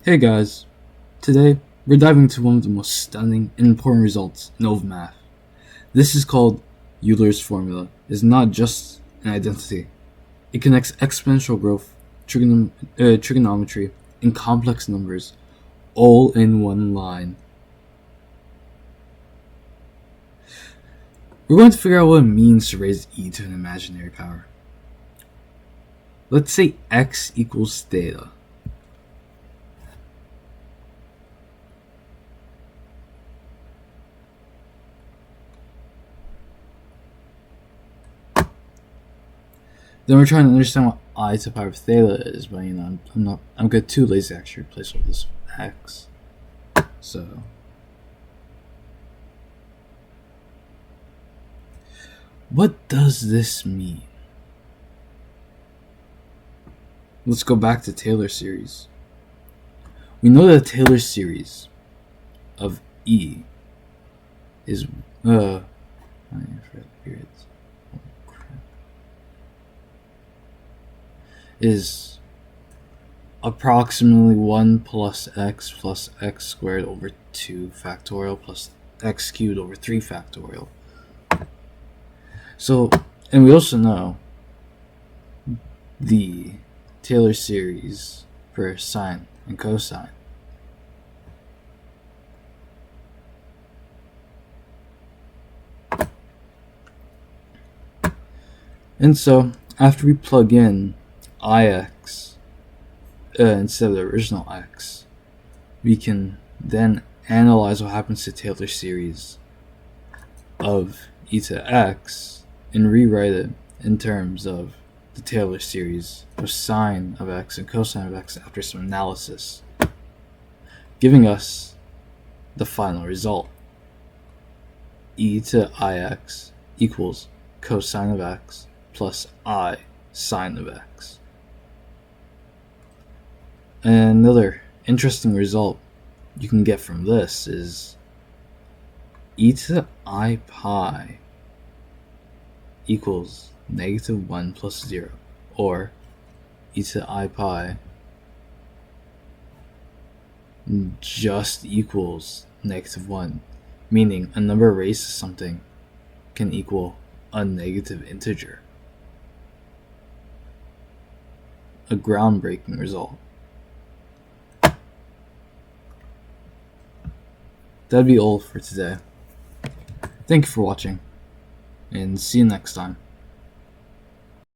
Hey guys, today we're diving into one of the most stunning and important results in all of math. This is called Euler's formula. It's not just an identity. It connects exponential growth, trigonometry, and complex numbers all in one line. We're going to figure out what it means to raise e to an imaginary power. Let's say x equals theta. Then we're trying to understand what I to the power of theta is, but I'm good too lazy to actually replace all this with x. So what does this mean? Let's go back to Taylor's series. We know that the Taylor series of E is is approximately 1 plus x squared over 2 factorial plus x cubed over 3 factorial. So, and we also know the Taylor series for sine and cosine. And so, after we plug in ix instead of the original x, we can then analyze what happens to Taylor series of e to x and rewrite it in terms of the Taylor series of sine of x and cosine of x after some analysis, giving us the final result. E to ix equals cosine of x plus I sine of x. And another interesting result you can get from this is e to I pi equals negative 1 plus 0, or e to I pi just equals negative 1, meaning a number raised to something can equal a negative integer. A groundbreaking result. That'd be all for today. Thank you for watching, and see you next time.